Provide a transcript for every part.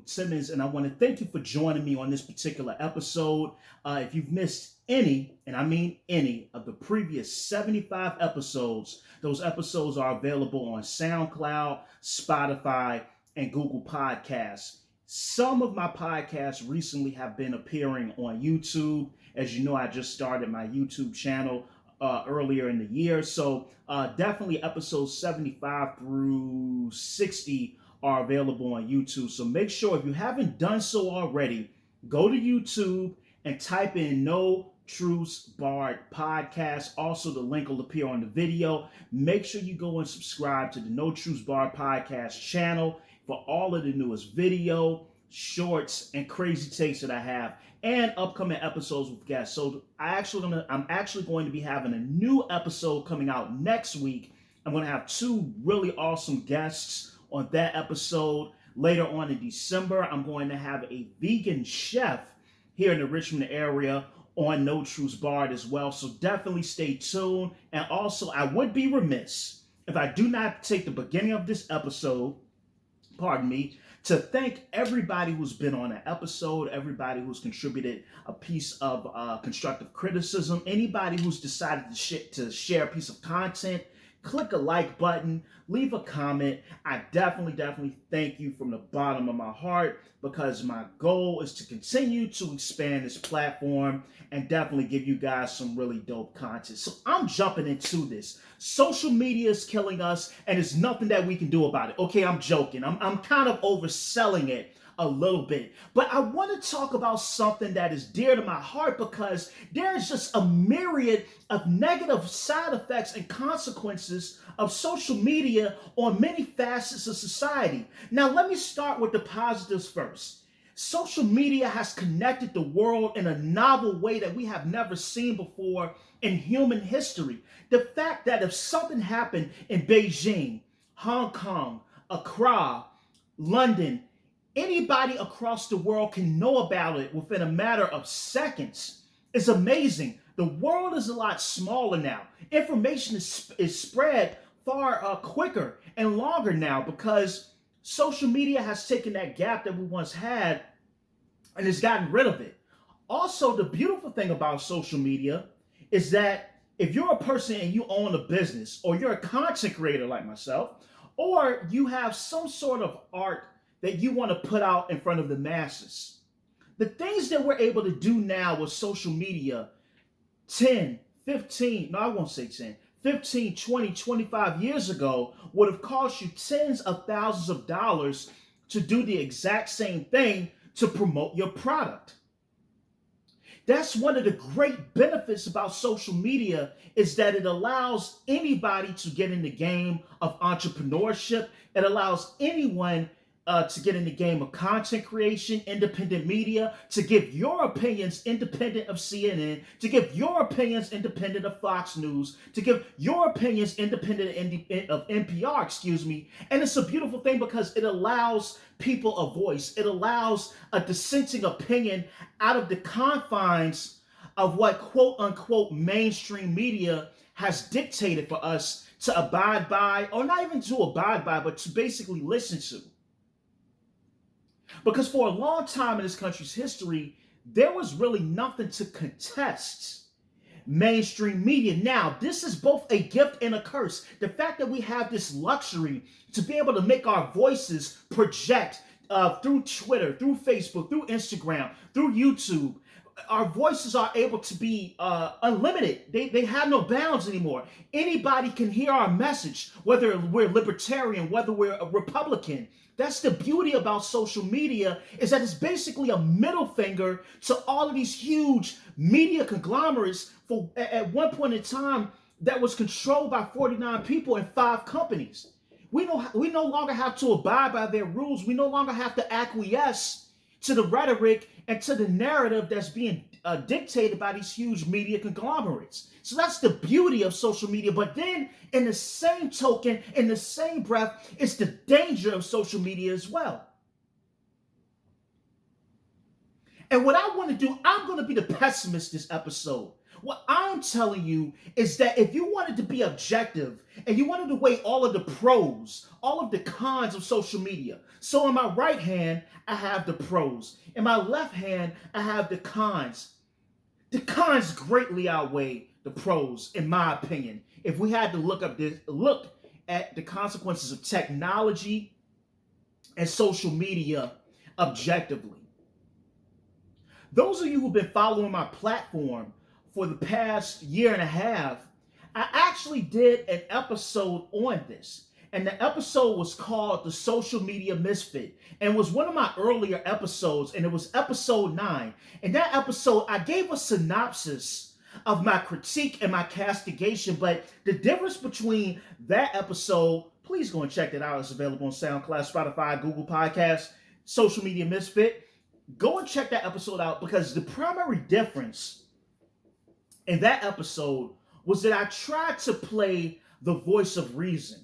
Timmons, and I want to thank you for joining me on this particular episode. If you've missed any, and I mean any, of the previous 75 episodes, those episodes are available on SoundCloud, Spotify, and Google Podcasts. Some of my podcasts recently have been appearing on YouTube. As you know, I just started my YouTube channel earlier in the year. So definitely episodes 75 through 60 are available on YouTube. So make sure, if you haven't done so already, go to YouTube and type in No Truths Barred Podcast. Also, the link will appear on the video. Make sure you go and subscribe to the No Truths Barred Podcast channel for all of the newest video, shorts, and crazy takes that I have, and upcoming episodes with guests. So I'm actually going to be having a new episode coming out next week. I'm going to have two really awesome guests on that episode. Later on in December, I'm going to have a vegan chef here in the Richmond area on No Truths Barred as well. So definitely stay tuned. And also, I would be remiss if I do not take the beginning of this episode, to thank everybody who's been on an episode, everybody who's contributed a piece of constructive criticism, anybody who's decided to share a piece of content. Click a like button, leave a comment. I definitely thank you from the bottom of my heart, because my goal is to continue to expand this platform and definitely give you guys some really dope content. So I'm jumping into this. Social media is killing us, and there's nothing that we can do about it. Okay, I'm joking. I'm kind of overselling it a little bit. But I want to talk about something that is dear to my heart, because there is just a myriad of negative side effects and consequences of social media on many facets of society. Now, let me start with the positives first. Social media has connected the world in a novel way that we have never seen before in human history. The fact that if something happened in Beijing, Hong Kong, Accra, London, anybody across the world can know about it within a matter of seconds. It's amazing. The world is a lot smaller now. Information is spread far quicker and longer now, because social media has taken that gap that we once had and has gotten rid of it. Also, the beautiful thing about social media is that if you're a person and you own a business, or you're a content creator like myself, or you have some sort of art that you want to put out in front of the masses, the things that we're able to do now with social media 10, 15, no, I won't say 10, 15, 20, 25 years ago would have cost you tens of thousands of dollars to do the exact same thing to promote your product. That's one of the great benefits about social media, is that it allows anybody to get in the game of entrepreneurship. It allows anyone to get in the game of content creation, independent media, to give your opinions independent of CNN, to give your opinions independent of Fox News, to give your opinions independent of NPR, And it's a beautiful thing, because it allows people a voice. It allows a dissenting opinion out of the confines of what quote unquote mainstream media has dictated for us to abide by, or not even to abide by, but to basically listen to. Because for a long time in this country's history, there was really nothing to contest mainstream media. Now, this is both a gift and a curse. The fact that we have this luxury to be able to make our voices project through Twitter, through Facebook, through Instagram, through YouTube. Our voices are able to be unlimited. They have no bounds anymore. Anybody can hear our message, whether we're libertarian, whether we're a Republican. That's the beauty about social media, is that it's basically a middle finger to all of these huge media conglomerates at one point in time that was controlled by 49 people and 5 companies. We no longer have to abide by their rules. We no longer have to acquiesce to the rhetoric and to the narrative that's being dictated by these huge media conglomerates. So that's the beauty of social media. But then in the same token, in the same breath, it's the danger of social media as well. And what I want to do, I'm going to be the pessimist this episode. What I'm telling you is that if you wanted to be objective and you wanted to weigh all of the pros, all of the cons of social media. So in my right hand, I have the pros. In my left hand, I have the cons. The cons greatly outweigh the pros, in my opinion. If we had to look at the consequences of technology and social media objectively. Those of you who've been following my platform for the past year and a half, I actually did an episode on this. And the episode was called The Social Media Misfit and was one of my earlier episodes, and it was episode 9. In that episode, I gave a synopsis of my critique and my castigation, but the difference between that episode, please go and check that out. It's available on SoundCloud, Spotify, Google Podcasts, Social Media Misfit. Go and check that episode out, because the primary difference in that episode was that I tried to play the voice of reason.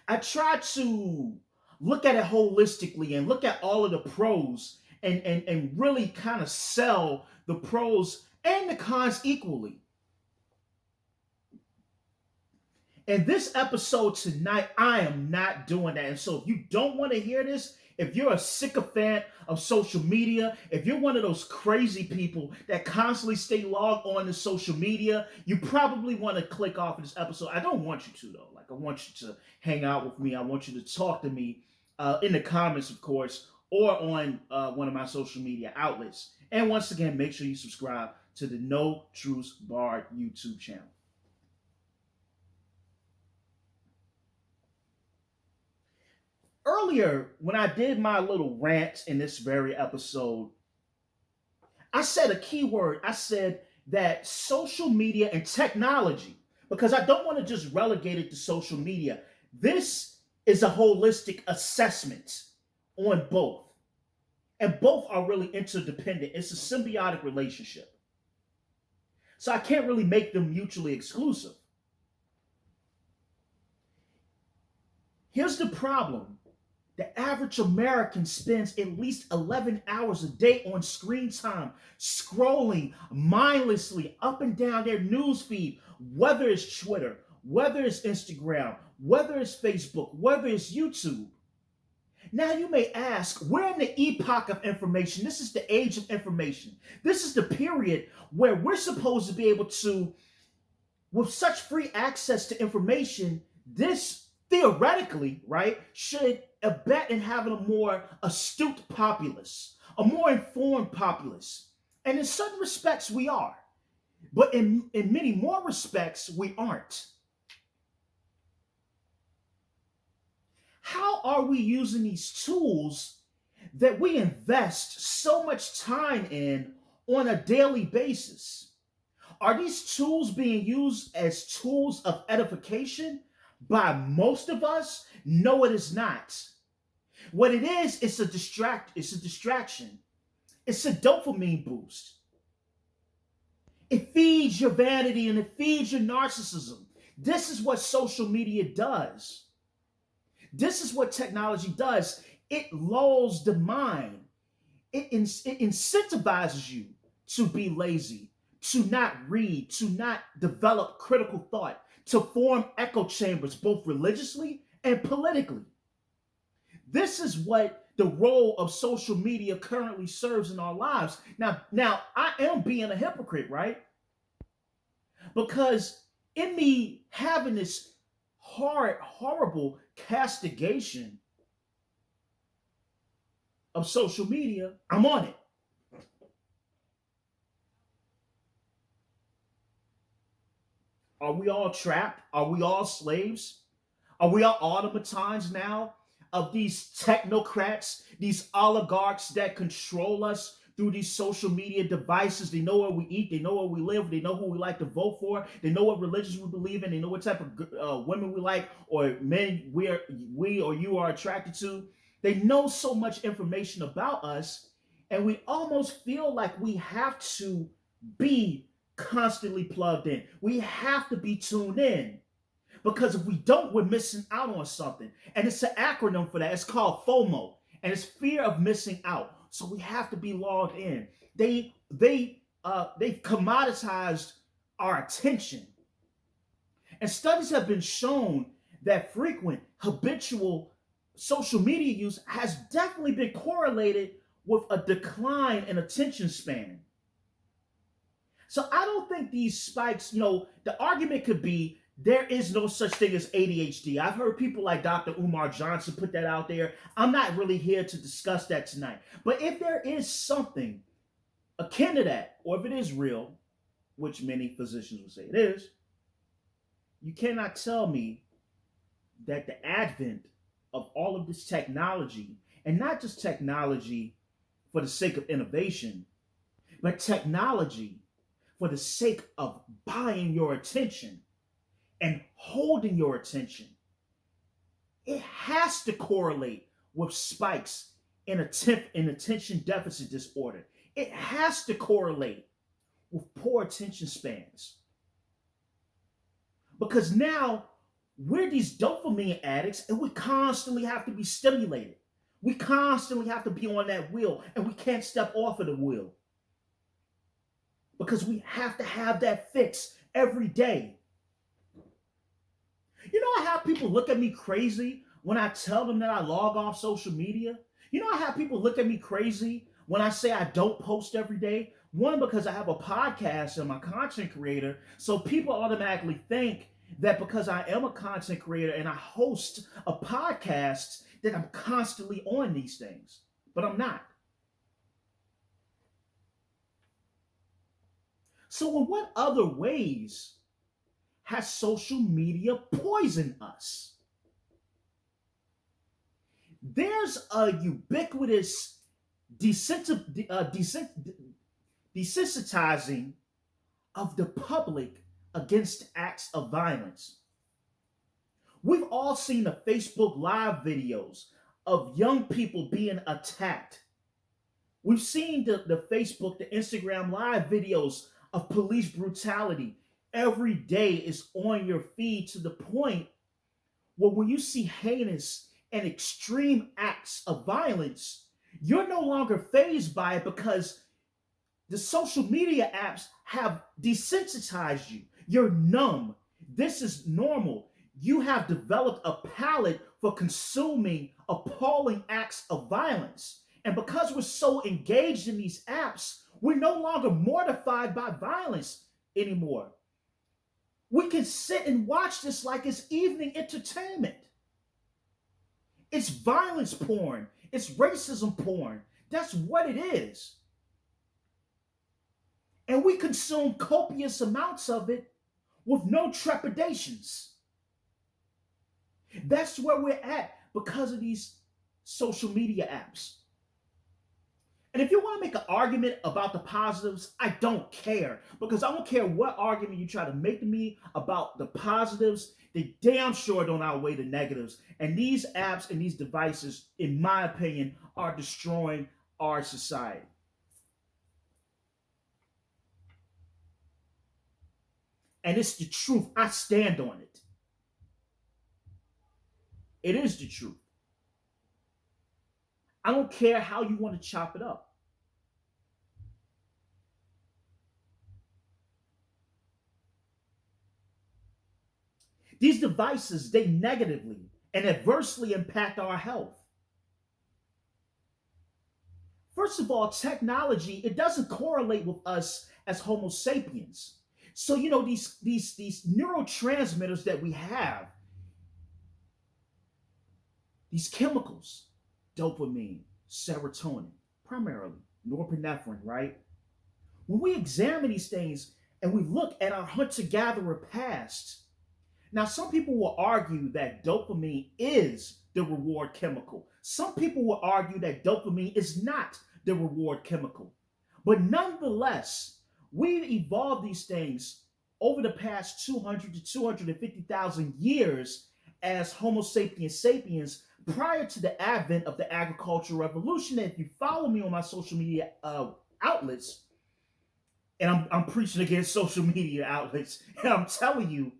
I tried to look at it holistically and look at all of the pros and really kind of sell the pros and the cons equally. In this episode tonight, I am not doing that. And so if you don't want to hear this, if you're a sycophant of social media, if you're one of those crazy people that constantly stay logged on to social media, you probably want to click off of this episode. I don't want you to, though. Like, I want you to hang out with me. I want you to talk to me in the comments, of course, or on one of my social media outlets. And once again, make sure you subscribe to the No Truths Barred YouTube channel. Earlier, when I did my little rant in this very episode, I said a key word. I said that social media and technology, because I don't want to just relegate it to social media. This is a holistic assessment on both. And both are really interdependent. It's a symbiotic relationship. So I can't really make them mutually exclusive. Here's the problem. The average American spends at least 11 hours a day on screen time, scrolling mindlessly up and down their news feed, whether it's Twitter, whether it's Instagram, whether it's Facebook, whether it's YouTube. Now you may ask, we're in the epoch of information. This is the age of information. This is the period where we're supposed to be able to, with such free access to information, this theoretically, right, should abet in having a more astute populace, a more informed populace. And in certain respects, we are. But in many more respects, we aren't. How are we using these tools that we invest so much time in on a daily basis? Are these tools being used as tools of edification by most of us? No, it is not. What it is, it's a distraction. It's a dopamine boost. It feeds your vanity and it feeds your narcissism. This is what social media does. This is what technology does. It lulls the mind. It incentivizes you to be lazy, to not read, to not develop critical thought, to form echo chambers, both religiously and politically. This is what the role of social media currently serves in our lives. Now, I am being a hypocrite, right? Because in me having this horrible castigation of social media, I'm on it. Are we all trapped? Are we all slaves? Are we all automatons now of these technocrats, these oligarchs that control us through these social media devices? They know where we eat, they know where we live, they know who we like to vote for, they know what religions we believe in, they know what type of women we like or men we or you are attracted to. They know so much information about us, and we almost feel like we have to be constantly plugged in. We have to be tuned in. Because if we don't, we're missing out on something. And it's an acronym for that. It's called FOMO. And it's fear of missing out. So we have to be logged in. They've commoditized our attention. And studies have been shown that frequent, habitual social media use has definitely been correlated with a decline in attention span. So I don't think these spikes, the argument could be there is no such thing as ADHD. I've heard people like Dr. Umar Johnson put that out there. I'm not really here to discuss that tonight. But if there is something akin to that, or if it is real, which many physicians would say it is, you cannot tell me that the advent of all of this technology, and not just technology for the sake of innovation, but technology for the sake of buying your attention and holding your attention, it has to correlate with spikes in attention deficit disorder. It has to correlate with poor attention spans. Because now we're these dopamine addicts and we constantly have to be stimulated. We constantly have to be on that wheel and we can't step off of the wheel. Because we have to have that fix every day. You know, I have people look at me crazy when I tell them that I log off social media. You know, I have people look at me crazy when I say I don't post every day. One, because I have a podcast and I'm a content creator. So people automatically think that because I am a content creator and I host a podcast, that I'm constantly on these things. But I'm not. So in what other ways has social media poisoned us? There's a ubiquitous desensitizing of the public against acts of violence. We've all seen the Facebook Live videos of young people being attacked. We've seen the Facebook, the Instagram Live videos of police brutality. Every day is on your feed to the point where when you see heinous and extreme acts of violence, you're no longer fazed by it because the social media apps have desensitized you. You're numb. This is normal. You have developed a palate for consuming appalling acts of violence. And because we're so engaged in these apps, we're no longer mortified by violence anymore. We can sit and watch this like it's evening entertainment. It's violence porn. It's racism porn. That's what it is. And we consume copious amounts of it with no trepidations. That's where we're at because of these social media apps. And if you want to make an argument about the positives, I don't care. Because I don't care what argument you try to make to me about the positives, they damn sure don't outweigh the negatives. And these apps and these devices, in my opinion, are destroying our society. And it's the truth. I stand on it. It is the truth. I don't care how you want to chop it up. These devices, they negatively and adversely impact our health. First of all, technology, it doesn't correlate with us as Homo sapiens. So, these neurotransmitters that we have, these chemicals, dopamine, serotonin, primarily norepinephrine, right? When we examine these things and we look at our hunter-gatherer past, now some people will argue that dopamine is the reward chemical. Some people will argue that dopamine is not the reward chemical. But nonetheless, we've evolved these things over the past 200 to 250,000 years as Homo sapiens sapiens prior to the advent of the agricultural revolution. And if you follow me on my social media outlets, and I'm preaching against social media outlets, and I'm telling you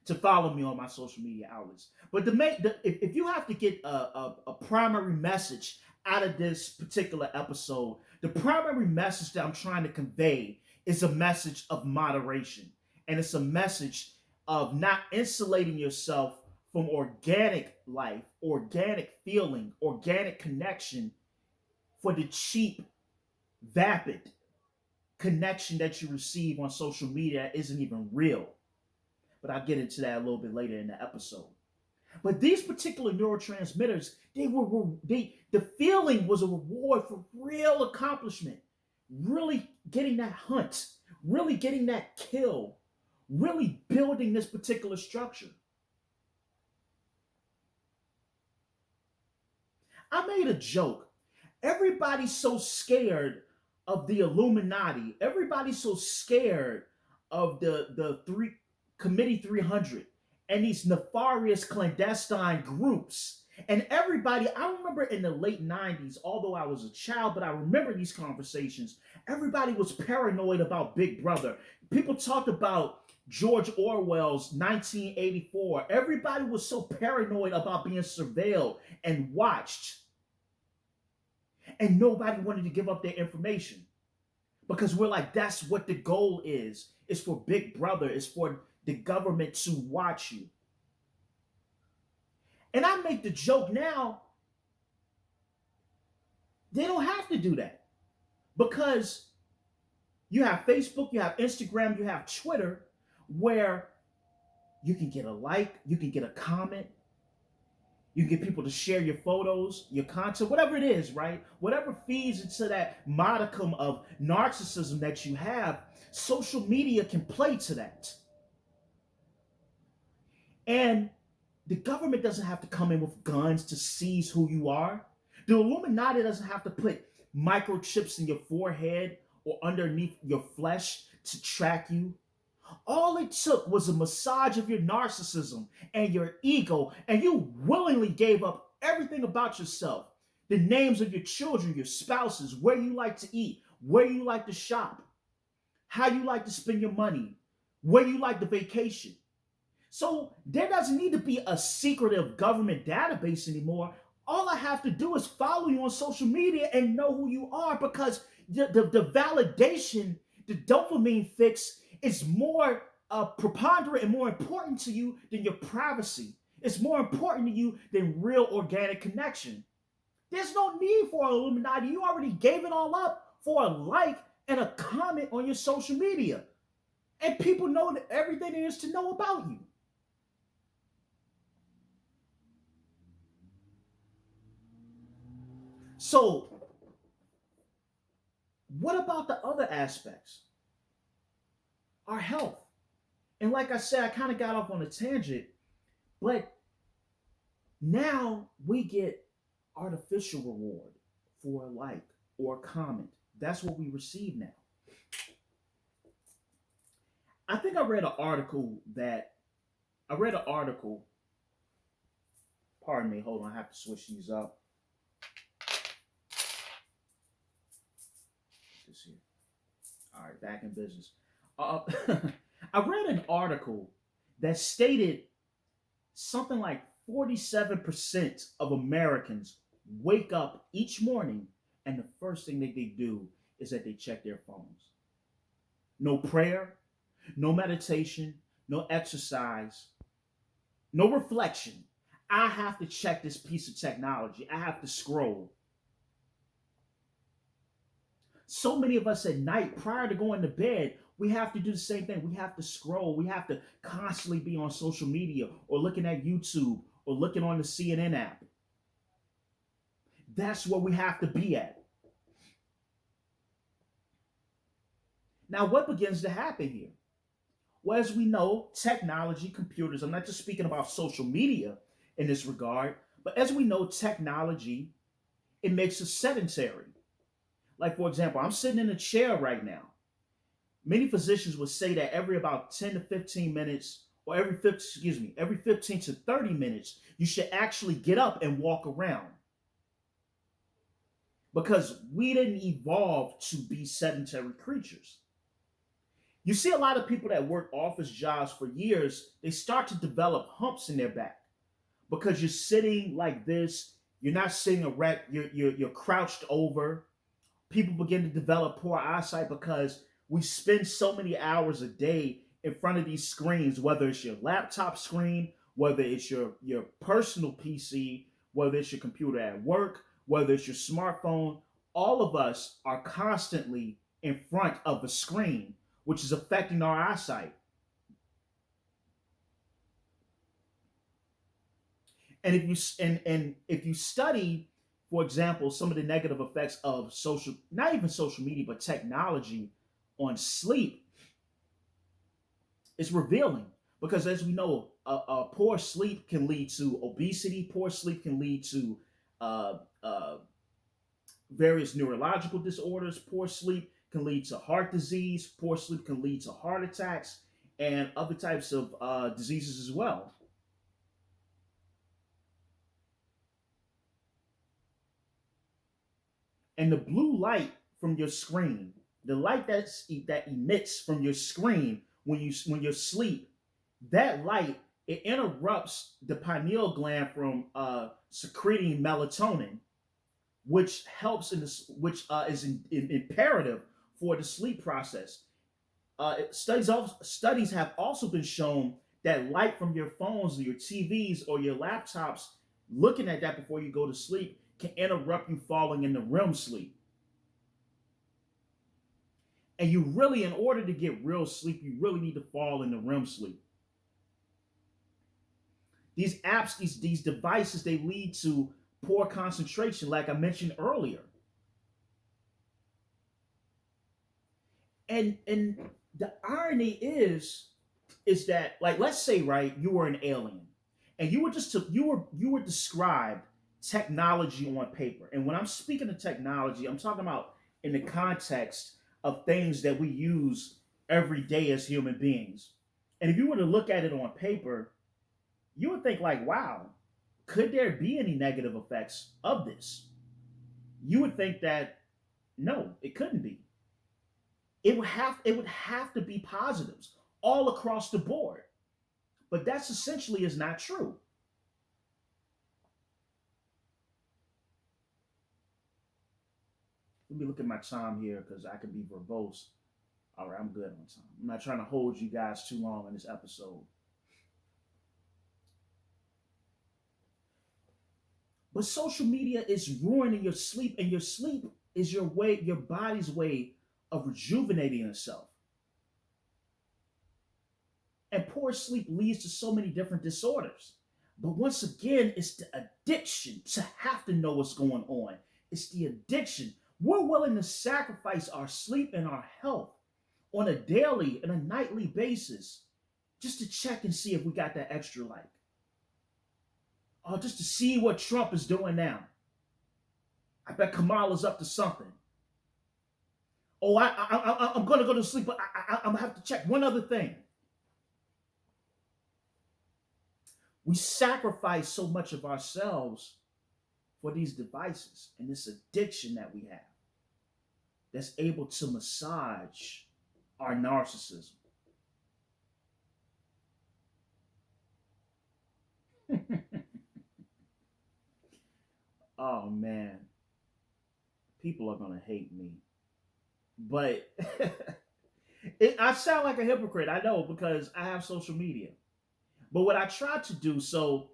to follow me on my social media outlets. But if you have to get a primary message out of this particular episode, the primary message that I'm trying to convey is a message of moderation. And it's a message of not insulating yourself from organic life, organic feeling, organic connection for the cheap, vapid connection that you receive on social media isn't even real. But I'll get into that a little bit later in the episode. But these particular neurotransmitters, the feeling was a reward for real accomplishment, really getting that hunt, really getting that kill, really building this particular structure. I made a joke. Everybody's so scared of the Illuminati. Everybody's so scared of the three Committee 300 and these nefarious clandestine groups. And everybody, I remember in the late 90s, although I was a child, but I remember these conversations. Everybody was paranoid about Big Brother. People talked about George Orwell's 1984. Everybody was so paranoid about being surveilled and watched. And nobody wanted to give up their information because we're like, that's what the goal is. It's for Big Brother. It's for the government to watch you. And I make the joke now, they don't have to do that because you have Facebook, you have Instagram, you have Twitter, where you can get a like, you can get a comment, you can get people to share your photos, your content, whatever it is, right? Whatever feeds into that modicum of narcissism that you have, social media can play to that. And the government doesn't have to come in with guns to seize who you are. The Illuminati doesn't have to put microchips in your forehead or underneath your flesh to track you. All it took was a massage of your narcissism and your ego, and you willingly gave up everything about yourself. The names of your children, your spouses, where you like to eat, where you like to shop, how you like to spend your money, where you like to vacation. So there doesn't need to be a secretive government database anymore. All I have to do is follow you on social media and know who you are, because the validation, the dopamine fix is more preponderant and more important to you than your privacy. It's more important to you than real organic connection. There's no need for an Illuminati. You already gave it all up for a like and a comment on your social media. And people know that everything there is to know about you. So, what about the other aspects? Our health. And like I said, I kind of got off on a tangent, but now we get artificial reward for a like or a comment. That's what we receive now. I think I read an article pardon me, hold on, I have to switch these up. This here. All right, back in business. I read an article that stated something like 47% of Americans wake up each morning and the first thing that they do is that they check their phones. No prayer, no meditation, no exercise, no reflection. I have to check this piece of technology. I have to scroll. So many of us at night, prior to going to bed, we have to do the same thing. We have to scroll. We have to constantly be on social media or looking at YouTube or looking on the CNN app. That's where we have to be at. Now, what begins to happen here? Well, as we know, technology, computers, I'm not just speaking about social media in this regard, but as we know, technology, it makes us sedentary. Like, for example, I'm sitting in a chair right now. Many physicians would say that every about 10 to 15 minutes, or every 15 to 30 minutes, you should actually get up and walk around. Because we didn't evolve to be sedentary creatures. You see a lot of people that work office jobs for years, they start to develop humps in their back because you're sitting like this. You're not sitting erect. You're crouched over. People begin to develop poor eyesight because We spend so many hours a day in front of these screens, whether it's your laptop screen, whether it's your personal PC, whether it's your computer at work, whether it's your smartphone. All of us are constantly in front of a screen, which is affecting our eyesight. And if you study, for example, some of the negative effects of social, not even social media, but technology on sleep, it's revealing. Because as we know, poor sleep can lead to obesity. Poor sleep can lead to uh, uh, various neurological disorders. Poor sleep can lead to heart disease. Poor sleep can lead to heart attacks and other types of diseases as well. And the blue light from your screen, the light that emits from your screen when you're asleep, that light, it interrupts the pineal gland from secreting melatonin, which helps in this, which is imperative for the sleep process. Studies have also been shown that light from your phones or your TVs or your laptops, looking at that before you go to sleep, can interrupt you falling into REM sleep. And you really, in order to get real sleep, you really need to fall into REM sleep. These apps, these devices, they lead to poor concentration, like I mentioned earlier. And the irony is that, like, let's say, right, you were an alien and you were described technology on paper. And when I'm speaking of technology, I'm talking about in the context of things that we use every day as human beings. And if you were to look at it on paper, you would think like, wow, could there be any negative effects of this? You would think that no, it couldn't be. It would have to be positives all across the board. But that's essentially is not true. Let me look at my time here because I could be verbose. All right, I'm good on time. I'm not trying to hold you guys too long in this episode. But social media is ruining your sleep, and your sleep is your body's way of rejuvenating itself. And poor sleep leads to so many different disorders. But once again, it's the addiction to have to know what's going on. It's the addiction. We're willing to sacrifice our sleep and our health on a daily and a nightly basis just to check and see if we got that extra like. Or just to see what Trump is doing now. I bet Kamala's up to something. Oh, I'm going to go to sleep, but I'm going to have to check one other thing. We sacrifice so much of ourselves for these devices and this addiction that we have that's able to massage our narcissism. Oh man, people are gonna hate me, but I sound like a hypocrite. I know because I have social media. But what I try to do, so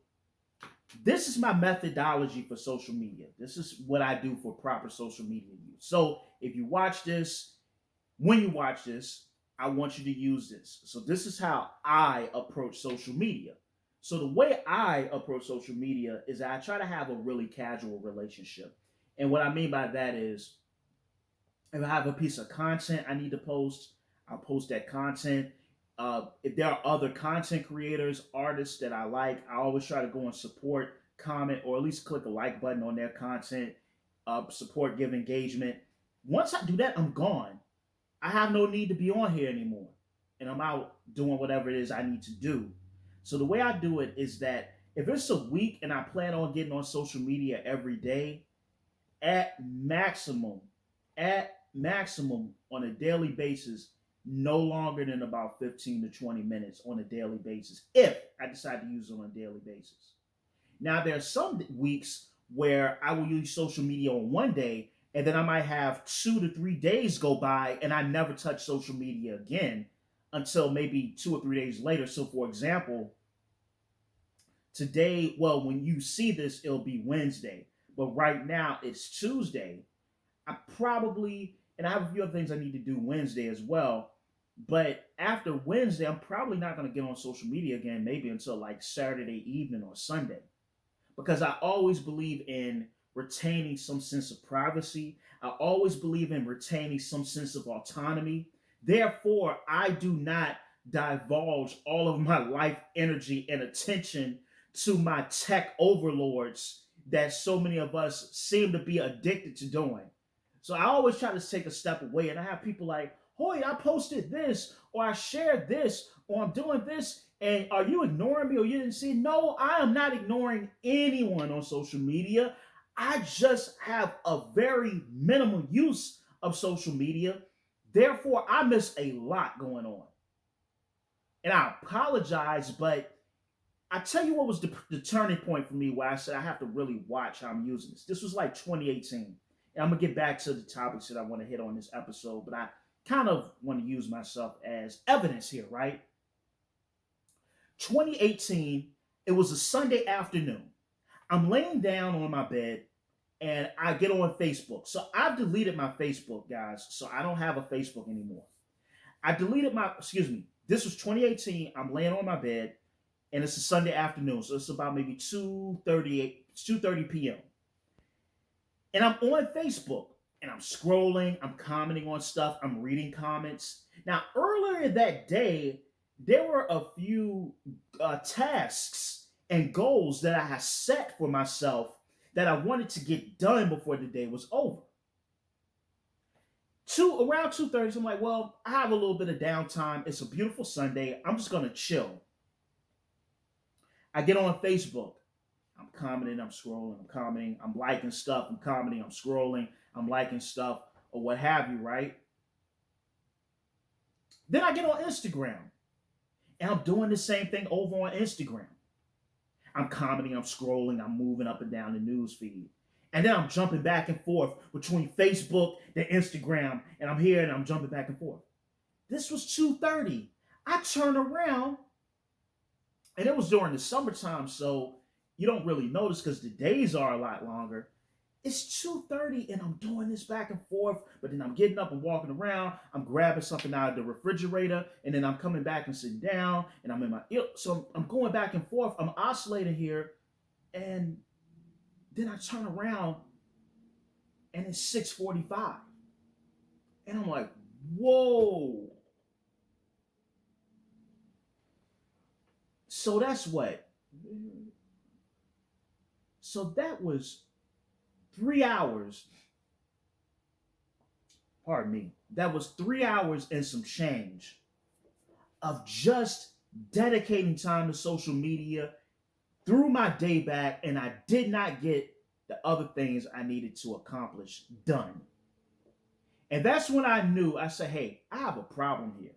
this is my methodology for social media. This is what I do for proper social media use. So if you watch this, when you watch this, I want you to use this. So this is how I approach social media. So the way I approach social media is I try to have a really casual relationship. And what I mean by that is if I have a piece of content I need to post, I'll post that content. If there are other content creators, artists that I like, I always try to go and support, comment, or at least click a like button on their content, support, give engagement. Once I do that, I'm gone. I have no need to be on here anymore. And I'm out doing whatever it is I need to do. So the way I do it is that if it's a week and I plan on getting on social media every day, at maximum, at maximum on a daily basis, no longer than about 15 to 20 minutes on a daily basis, if I decide to use it on a daily basis. Now, there are some weeks where I will use social media on one day And then I might have 2 to 3 days go by and I never touch social media again until maybe 2 or 3 days later. So, for example, today, well, when you see this, it'll be Wednesday. But right now it's Tuesday. I probably, and I have a few other things I need to do Wednesday as well. But after Wednesday, I'm probably not going to get on social media again, maybe until like Saturday evening or Sunday. Because I always believe in retaining some sense of privacy. I always believe in retaining some sense of autonomy. Therefore, I do not divulge all of my life energy and attention to my tech overlords that so many of us seem to be addicted to doing. So I always try to take a step away, and I have people like, "Hoy, I posted this, or I shared this, or I'm doing this, and are you ignoring me, or you didn't see?" No, I am not ignoring anyone on social media. I just have a very minimal use of social media. Therefore, I miss a lot going on. And I apologize, but I tell you what was the turning point for me where I said I have to really watch how I'm using this. This was like 2018. And I'm going to get back to the topics that I want to hit on this episode, but I kind of want to use myself as evidence here, right? 2018, it was a Sunday afternoon. I'm laying down on my bed and I get on Facebook. So I've deleted my Facebook, guys. So I don't have a Facebook anymore. I deleted my, excuse me, this was 2018. I'm laying on my bed and it's a Sunday afternoon. So it's about maybe 2:30 p.m. And I'm on Facebook and I'm scrolling, I'm commenting on stuff, I'm reading comments. Now, earlier that day, there were a few tasks and goals that I had set for myself that I wanted to get done before the day was over. Around 2:30, so I'm like, well, I have a little bit of downtime. It's a beautiful Sunday. I'm just gonna chill. I get on Facebook. I'm commenting, I'm scrolling, I'm commenting, I'm liking stuff, I'm commenting, I'm scrolling, I'm liking stuff, or what have you, right? Then I get on Instagram and I'm doing the same thing over on Instagram. I'm commenting, I'm scrolling, I'm moving up and down the news feed. And then I'm jumping back and forth between Facebook and Instagram, and I'm here and I'm jumping back and forth. This was 2:30. I turn around, and it was during the summertime, so you don't really notice because the days are a lot longer. It's 2:30 and I'm doing this back and forth, but then I'm getting up and walking around. I'm grabbing something out of the refrigerator, and then I'm coming back and sitting down, and I'm in my so I'm going back and forth. I'm oscillating here, and then I turn around and it's 6:45. And I'm like, whoa. So that's what? So that was 3 hours. Pardon me. That was 3 hours and some change of just dedicating time to social media, threw my day back, and I did not get the other things I needed to accomplish done. And that's when I knew, I said, hey, I have a problem here.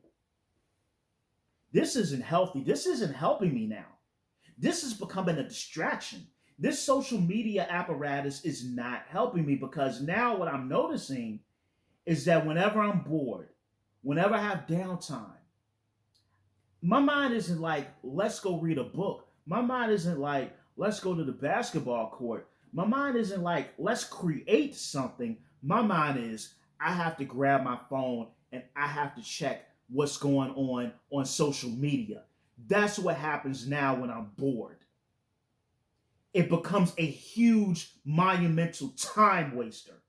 This isn't healthy. This isn't helping me now. This is becoming a distraction. This social media apparatus is not helping me because now what I'm noticing is that whenever I'm bored, whenever I have downtime, my mind isn't like, let's go read a book. My mind isn't like, let's go to the basketball court. My mind isn't like, let's create something. My mind is, I have to grab my phone and I have to check what's going on social media. That's what happens now when I'm bored. It becomes a huge, monumental time waster.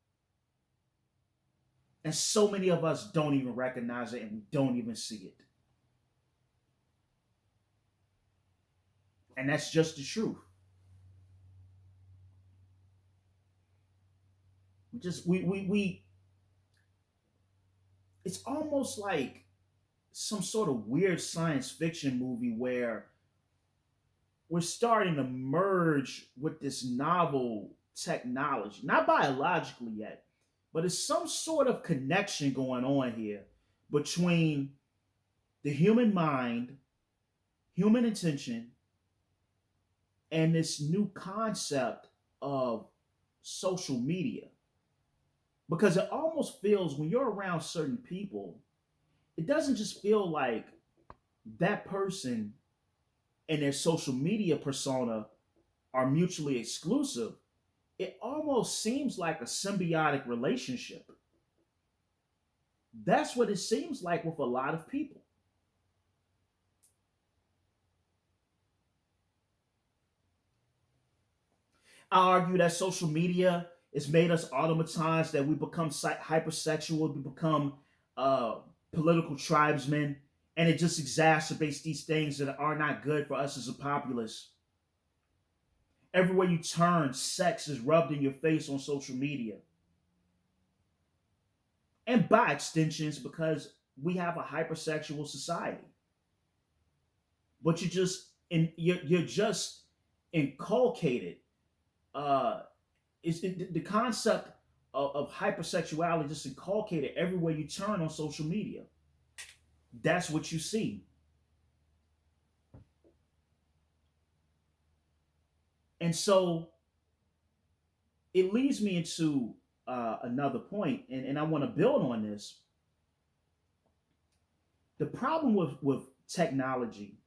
And so many of us don't even recognize it and we don't even see it. And that's just the truth. We it's almost like some sort of weird science fiction movie where we're starting to merge with this novel technology, not biologically yet, but it's some sort of connection going on here between the human mind, human intention, and this new concept of social media. Because it almost feels when you're around certain people, it doesn't just feel like that person and their social media persona are mutually exclusive. It almost seems like a symbiotic relationship. That's what it seems like with a lot of people. I argue that social media has made us automatons, that we become hypersexual, we become uh, political tribesmen, and it just exacerbates these things that are not good for us as a populace. Everywhere you turn, sex is rubbed in your face on social media. And by extensions, because we have a hypersexual society. But you're just inculcated. Uh, the concept of hypersexuality just inculcated everywhere you turn on social media. That's what you see. And so it leads me into another point, and I want to build on this. The problem with technology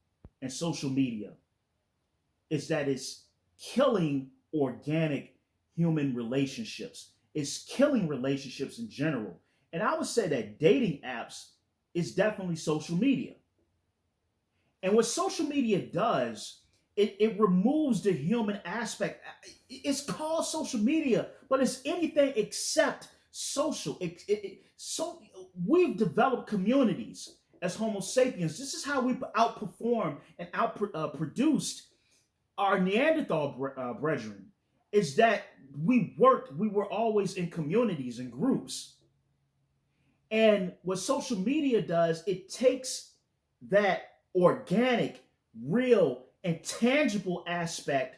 and social media is that it's killing organic human relationships. It's killing relationships in general. And I would say that dating apps is definitely social media. And what social media does, it removes the human aspect. It's called social media, but it's anything except social. So we've developed communities as Homo sapiens. This is how we outperformed and outproduced our Neanderthal brethren. Is that we were always in communities and groups. And what social media does, it takes that organic, real, and tangible aspect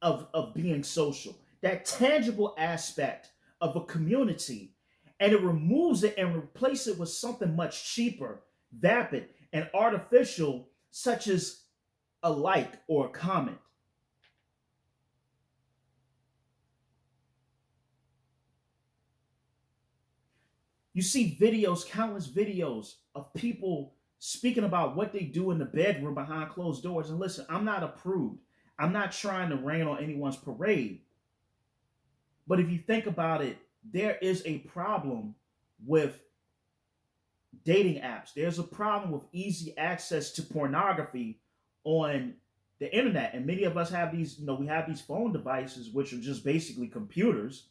of being social, that tangible aspect of a community, and it removes it and replaces it with something much cheaper, vapid, and artificial, such as a like or a comment. You see videos, countless videos of people speaking about what they do in the bedroom behind closed doors. And listen, I'm not a prude. I'm not trying to rain on anyone's parade. But if you think about it, there is a problem with dating apps. There's a problem with easy access to pornography on the internet. And many of us have these, we have these phone devices, which are just basically computers.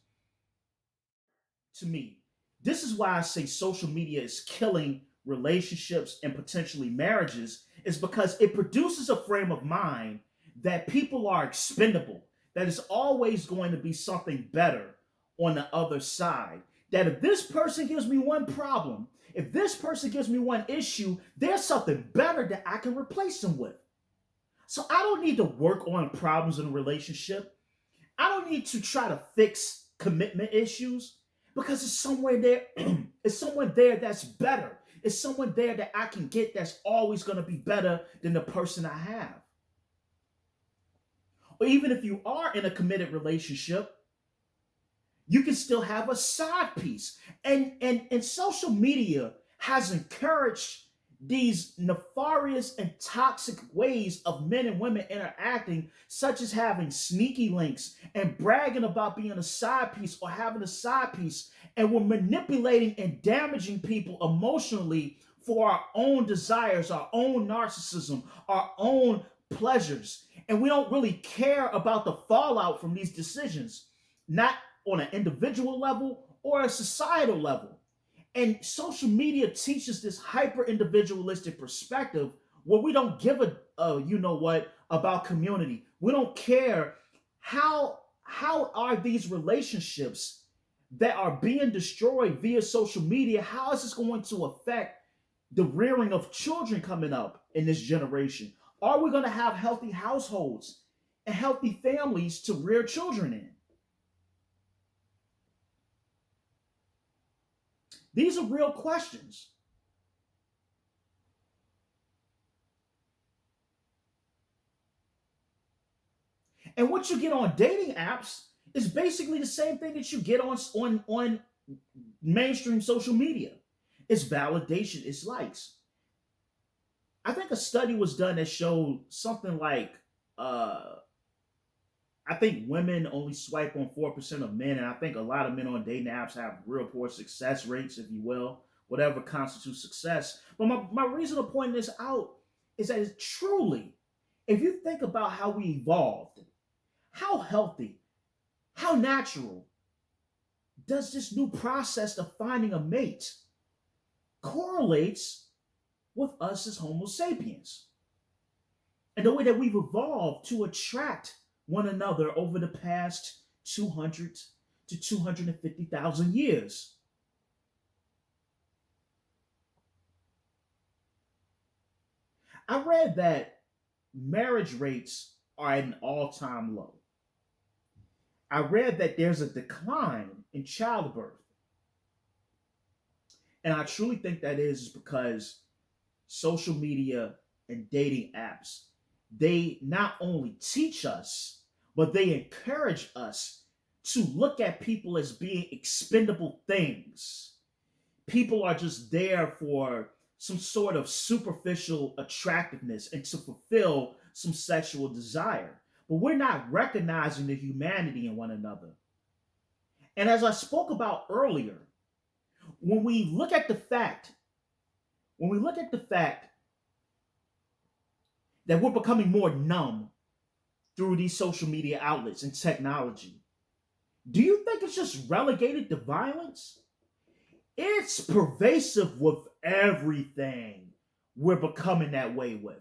To me, this is why I say social media is killing relationships and potentially marriages, is because it produces a frame of mind that people are expendable, that is always going to be something better on the other side. That if this person gives me one problem, if this person gives me one issue, there's something better that I can replace them with. So I don't need to work on problems in a relationship. I don't need to try to fix commitment issues because it's somewhere there. It's someone there that's better. It's someone there that I can get that's always going to be better than the person I have. Or even if you are in a committed relationship, you can still have a side piece. And social media has encouraged these nefarious and toxic ways of men and women interacting, such as having sneaky links and bragging about being a side piece or having a side piece. And we're manipulating and damaging people emotionally for our own desires, our own narcissism, our own pleasures. And we don't really care about the fallout from these decisions, not on an individual level or a societal level. And social media teaches this hyper individualistic perspective where we don't give you know what, about community. We don't care how are these relationships that are being destroyed via social media, how is this going to affect the rearing of children coming up in this generation? Are we going to have healthy households and healthy families to rear children in? These are real questions. And what you get on dating apps is basically the same thing that you get on mainstream social media. It's validation, it's likes. I think a study was done that showed something like uh I think women only swipe on 4% of men, and I think a lot of men on dating apps have real poor success rates, if you will, whatever constitutes success. But my reason of pointing this out is that it's truly, if you think about how we evolved, how healthy, how natural does this new process of finding a mate correlates with us as Homo sapiens and the way that we've evolved to attract one another over the past 200 to 250,000 years. I read that marriage rates are at an all-time low. I read that there's a decline in childbirth. And I truly think that is because social media and dating apps, they not only teach us, but they encourage us to look at people as being expendable things. People are just there for some sort of superficial attractiveness and to fulfill some sexual desire. But we're not recognizing the humanity in one another. And as I spoke about earlier, when we look at the fact, when we look at the fact that we're becoming more numb through these social media outlets and technology, do you think it's just relegated to violence? It's pervasive with everything we're becoming that way with.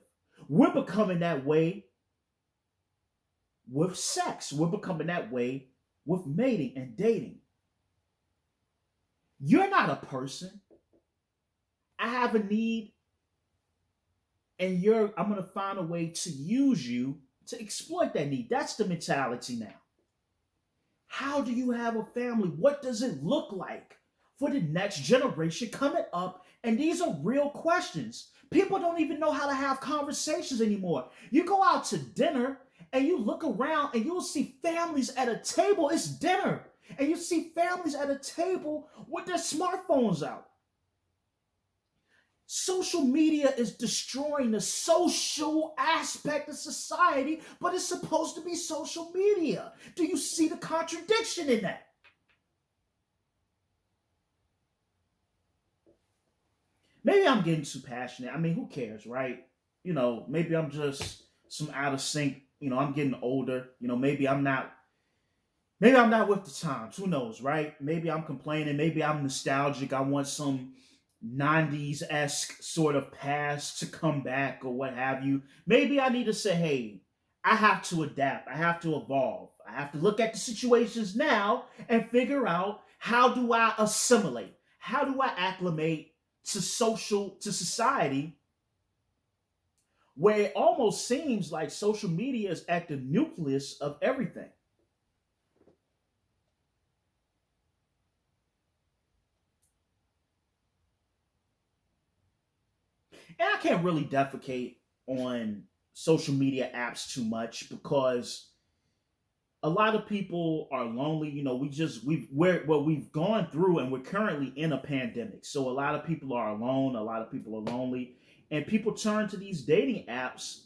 We're becoming that way with sex. We're becoming that way with mating and dating. You're not a person. I have a need, and I'm going to find a way to use you to exploit that need. That's the mentality now. How do you have a family? What does it look like for the next generation coming up? And these are real questions. People don't even know how to have conversations anymore. You go out to dinner and you look around and you'll see families at a table. It's dinner. And you see families at a table with their smartphones out. Social media is destroying the social aspect of society, but it's supposed to be social media. Do you see the contradiction in that? Maybe I'm getting too passionate. I mean, who cares, right? Maybe I'm just some out of sync. I'm getting older. Maybe I'm not with the times. Who knows, right? Maybe I'm complaining. Maybe I'm nostalgic. I want some 90s-esque sort of past to come back or what have you. Maybe I need to say, hey, I have to adapt. I have to evolve. I have to look at the situations now and figure out, how do I assimilate? How do I acclimate to society, where it almost seems like social media is at the nucleus of everything. And I can't really defecate on social media apps too much because a lot of people are lonely. We've gone through and we're currently in a pandemic. So a lot of people are alone, a lot of people are lonely, and people turn to these dating apps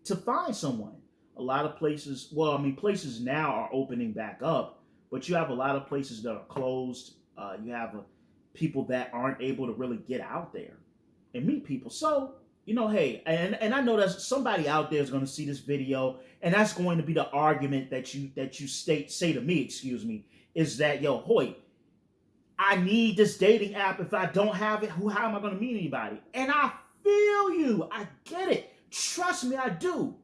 to find someone. A lot of places, places now are opening back up, but you have a lot of places that are closed. You have people that aren't able to really get out there and meet people. So, hey, and I know that somebody out there is going to see this video, and that's going to be the argument that you say to me, is that, yo, Hoy, I need this dating app. If I don't have it, how am I going to meet anybody? And I feel you. I get it. Trust me, I do.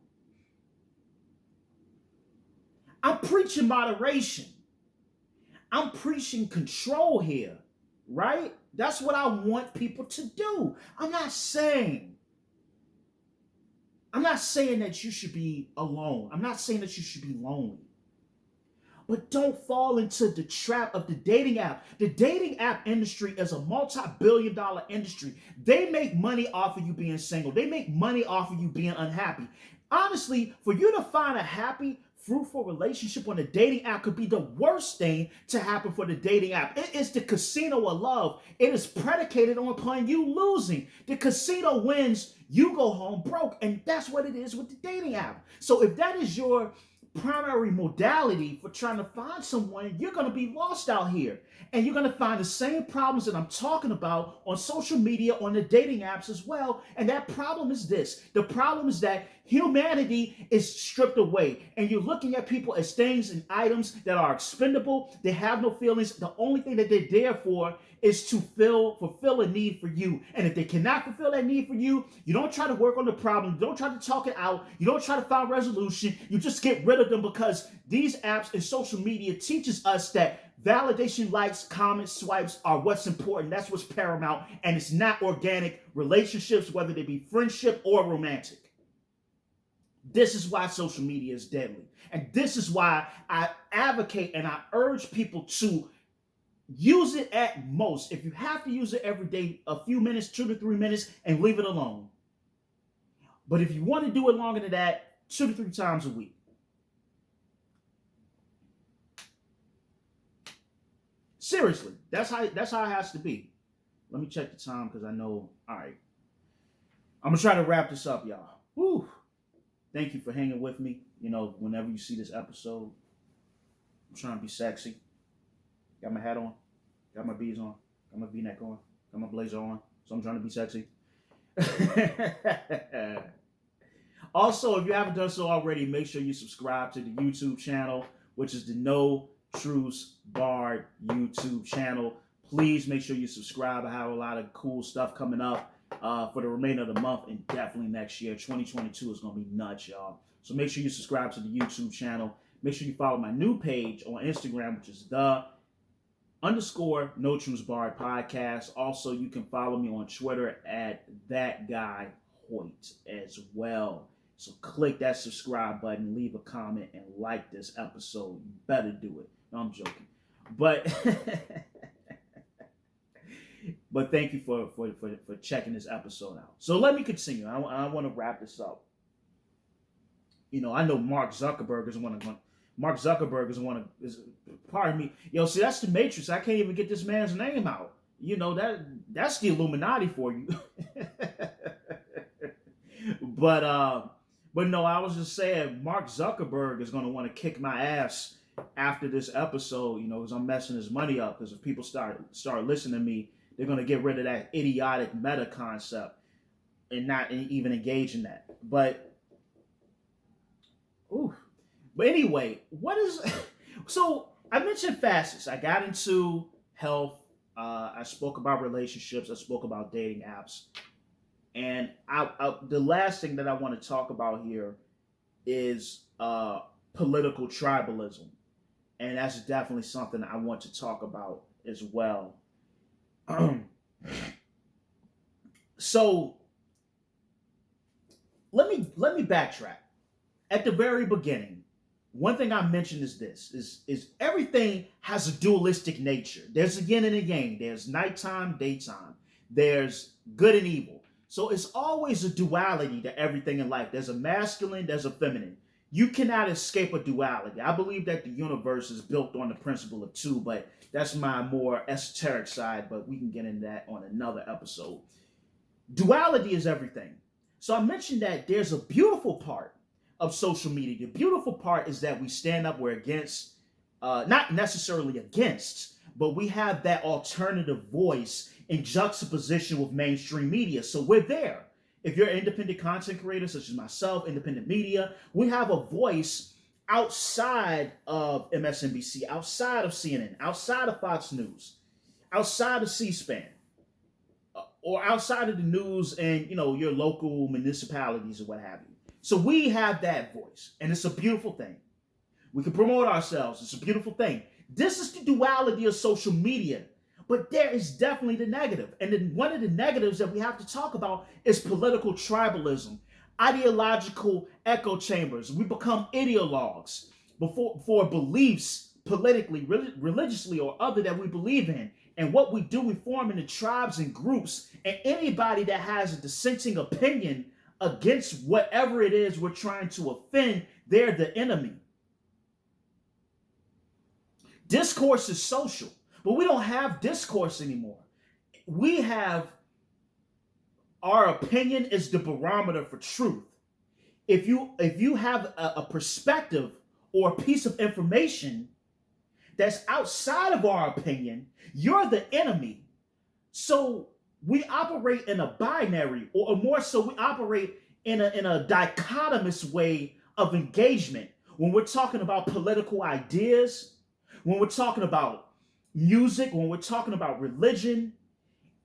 I'm preaching moderation. I'm preaching control here, right? That's what I want people to do. I'm not saying that you should be alone. I'm not saying that you should be lonely. But don't fall into the trap of the dating app. The dating app industry is a multi-billion-dollar industry. They make money off of you being single. They make money off of you being unhappy. Honestly, for you to find a happy, fruitful relationship on a dating app could be the worst thing to happen for the dating app. It is the casino of love. It is predicated upon you losing. The casino wins, you go home broke. And that's what it is with the dating app. So if that is your primary modality for trying to find someone, you're going to be lost out here. And you're going to find the same problems that I'm talking about on social media, on the dating apps as well. And that problem is this. The problem is that humanity is stripped away. And you're looking at people as things and items that are expendable. They have no feelings. The only thing that they're there for is to fulfill a need for you. And if they cannot fulfill that need for you, you don't try to work on the problem. You don't try to talk it out. You don't try to find resolution. You just get rid of them, because these apps and social media teaches us that validation, likes, comments, swipes are what's important. That's what's paramount. And it's not organic relationships, whether they be friendship or romantic. This is why social media is deadly. And this is why I advocate and I urge people to use it at most. If you have to use it every day, a few minutes, 2 to 3 minutes, and leave it alone. But if you want to do it longer than that, 2 to 3 times a week. Seriously, that's how it has to be. Let me check the time, because I know. All right, I'm gonna try to wrap this up, y'all. Whew. Thank you for hanging with me. You know, whenever you see this episode, I'm trying to be sexy. Got my hat on, got my beads on, got my V-neck on, got my blazer on, so I'm trying to be sexy. Also, if you haven't done so already, make sure you subscribe to the YouTube channel, which is the No Truce Barred YouTube channel. Please make sure you subscribe. I have a lot of cool stuff coming up for the remainder of the month, and definitely next year. 2022 is going to be nuts, y'all. So make sure you subscribe to the YouTube channel. Make sure you follow my new page on Instagram, which is _No Truce Barred podcast. Also, you can follow me on Twitter at That Guy Hoyt as well. So click that subscribe button, leave a comment, and like this episode. You better do it. No, I'm joking. But but thank you for checking this episode out. So let me continue. I want to wrap this up. You know, I know Mark Zuckerberg is one of pardon me. Yo, see, that's the Matrix. I can't even get this man's name out. You know, that's the Illuminati for you. But no, I was just saying, Mark Zuckerberg is going to want to kick my ass after this episode, you know, because I'm messing his money up. Because if people start listening to me, they're going to get rid of that idiotic meta concept and not even engage in that. But anyway, so I mentioned facets. I got into health. I spoke about relationships. I spoke about dating apps. And the last thing that I want to talk about here is political tribalism. And that's definitely something I want to talk about as well. So let me backtrack. At the very beginning, one thing I mentioned is this, is everything has a dualistic nature. There's a yin and a yang. There's nighttime, daytime. There's good and evil. So it's always a duality to everything in life. There's a masculine, there's a feminine. You cannot escape a duality. I believe that the universe is built on the principle of two, but that's my more esoteric side, but we can get into that on another episode. Duality is everything. So I mentioned that there's a beautiful part of social media. The beautiful part is that we stand up, we're against, not necessarily against, but we have that alternative voice in juxtaposition with mainstream media. So we're there. If you're an independent content creator, such as myself, independent media, we have a voice outside of MSNBC, outside of CNN, outside of Fox News, outside of C-SPAN, or outside of the news and, you know, your local municipalities or what have you. So we have that voice, and it's a beautiful thing. We can promote ourselves. It's a beautiful thing. This is the duality of social media. But there is definitely the negative. And then one of the negatives that we have to talk about is political tribalism, ideological echo chambers. We become ideologues for beliefs politically, religiously, or other that we believe in. And what we do, we form into tribes and groups. And anybody that has a dissenting opinion against whatever it is we're trying to offend, they're the enemy. Discourse is social, but we don't have discourse anymore. We have our opinion is the barometer for truth. If you have a perspective or a piece of information that's outside of our opinion, you're the enemy. So we operate in a binary, or more so, we operate in a dichotomous way of engagement. When we're talking about political ideas, when we're talking about music, when we're talking about religion,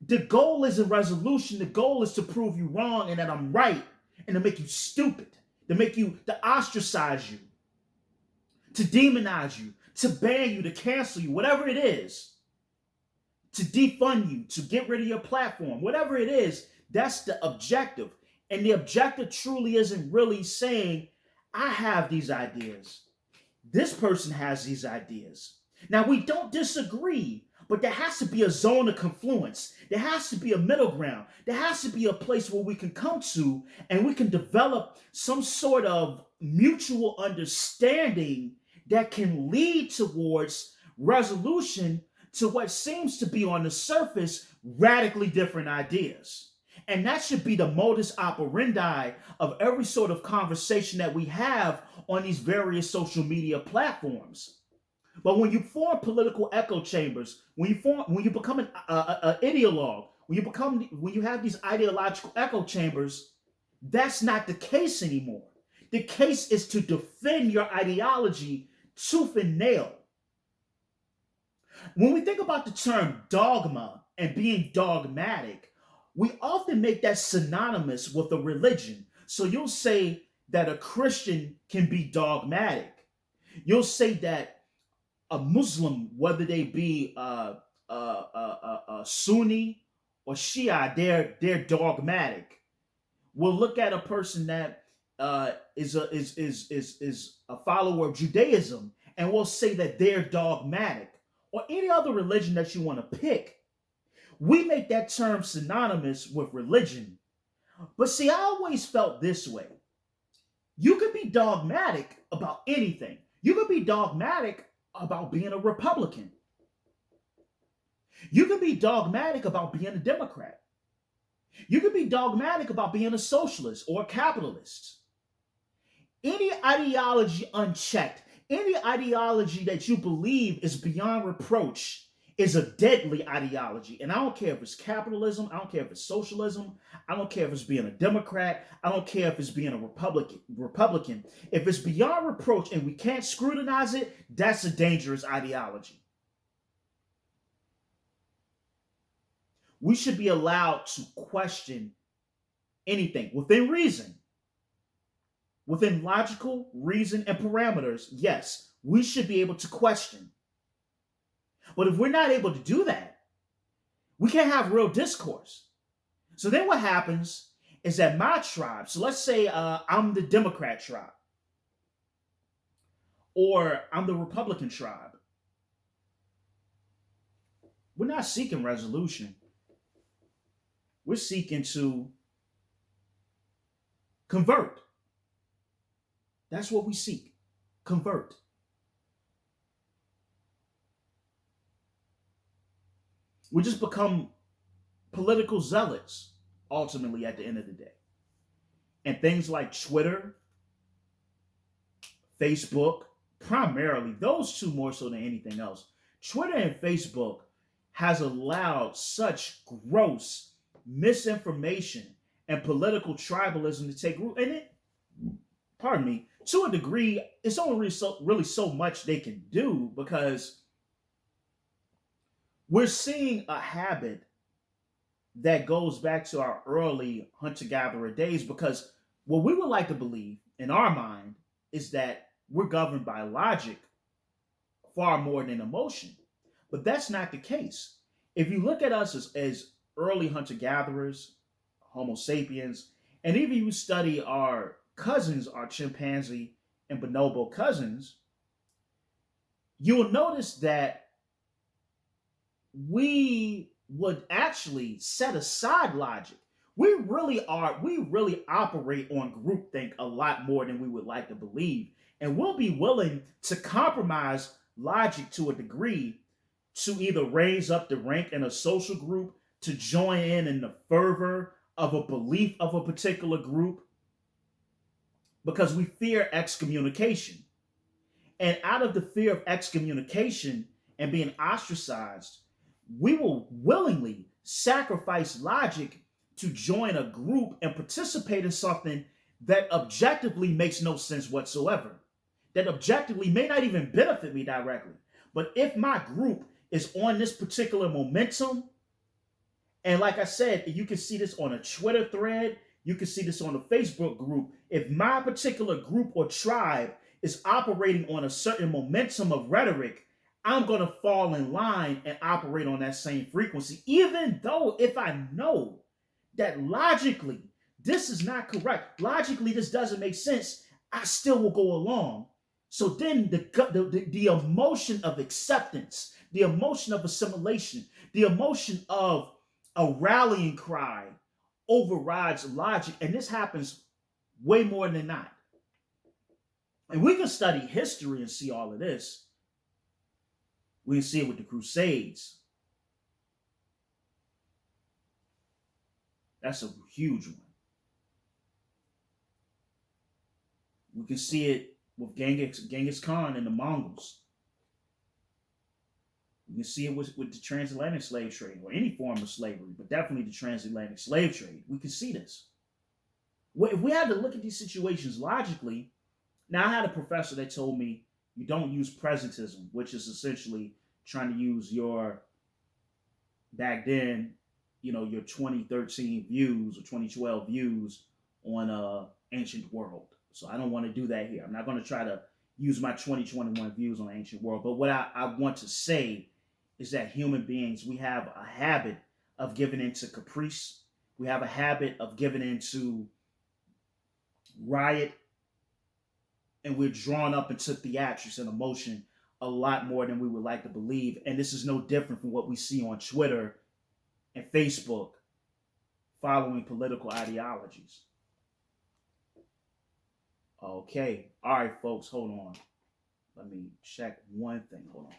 the goal isn't resolution. The goal is to prove you wrong and that I'm right, and to make you stupid, to ostracize you, to demonize you, to ban you, to cancel you, whatever it is, to defund you, to get rid of your platform, whatever it is, that's the objective. And the objective truly isn't really saying, I have these ideas. This person has these ideas. Now, we don't disagree, but there has to be a zone of confluence. There has to be a middle ground. There has to be a place where we can come to and we can develop some sort of mutual understanding that can lead towards resolution to what seems to be on the surface radically different ideas. And that should be the modus operandi of every sort of conversation that we have on these various social media platforms. But when you form political echo chambers, when you become an ideologue, when you have these ideological echo chambers, that's not the case anymore. The case is to defend your ideology tooth and nail. When we think about the term dogma and being dogmatic, we often make that synonymous with a religion. So you'll say that a Christian can be dogmatic. You'll say that a Muslim, whether they be Sunni or Shia, they're dogmatic. We'll look at a person that is a follower of Judaism, and we'll say that they're dogmatic, or any other religion that you want to pick. We make that term synonymous with religion. But see, I always felt this way. You could be dogmatic about anything. You could be dogmatic about being a Republican. You could be dogmatic about being a Democrat. You could be dogmatic about being a socialist or a capitalist. Any ideology unchecked, any ideology that you believe is beyond reproach is a deadly ideology. And I don't care if it's capitalism, I don't care if it's socialism, I don't care if it's being a Democrat, I don't care if it's being a Republican. If it's beyond reproach and we can't scrutinize it, that's a dangerous ideology. We should be allowed to question anything within reason. Within logical reason and parameters, yes, we should be able to question. But if we're not able to do that, we can't have real discourse. So then what happens is that my tribe, so let's say I'm the Democrat tribe, or I'm the Republican tribe, we're not seeking resolution. We're seeking to convert. That's what we seek. Convert. We just become political zealots, ultimately, at the end of the day. And things like Twitter, Facebook, primarily, those two more so than anything else. Twitter and Facebook has allowed such gross misinformation and political tribalism to take root. And it, pardon me, to a degree, it's only really so much they can do, because we're seeing a habit that goes back to our early hunter-gatherer days, because what we would like to believe in our mind is that we're governed by logic far more than emotion. But that's not the case. If you look at us as early hunter-gatherers, Homo sapiens, and even you study our cousins, our chimpanzee and bonobo cousins, you'll notice that we would actually set aside logic. We really operate on groupthink a lot more than we would like to believe. And we'll be willing to compromise logic to a degree to either raise up the rank in a social group, to join in the fervor of a belief of a particular group, because we fear excommunication. And out of the fear of excommunication and being ostracized, we will willingly sacrifice logic to join a group and participate in something that objectively makes no sense whatsoever, that objectively may not even benefit me directly. But if my group is on this particular momentum, and like I said, you can see this on a Twitter thread, you can see this on a Facebook group. If my particular group or tribe is operating on a certain momentum of rhetoric, I'm going to fall in line and operate on that same frequency, even though if I know that logically this is not correct, logically this doesn't make sense, I still will go along. So then the emotion of acceptance, the emotion of assimilation, the emotion of a rallying cry overrides logic. And this happens way more than not. And we can study history and see all of this. We can see it with the Crusades. That's a huge one. We can see it with Genghis Khan and the Mongols. We can see it with the transatlantic slave trade, or any form of slavery, but definitely the transatlantic slave trade. We can see this. If we had to look at these situations logically, now I had a professor that told me you don't use presentism, which is essentially trying to use your, back then, your 2013 views or 2012 views on ancient world. So I don't want to do that here. I'm not going to try to use my 2021 views on ancient world. But what I want to say is that human beings, we have a habit of giving into caprice. We have a habit of giving into riot. And we're drawn up into theatrics and emotion a lot more than we would like to believe. And this is no different from what we see on Twitter and Facebook following political ideologies. Okay. All right, folks, hold on. Let me check one thing. Hold on.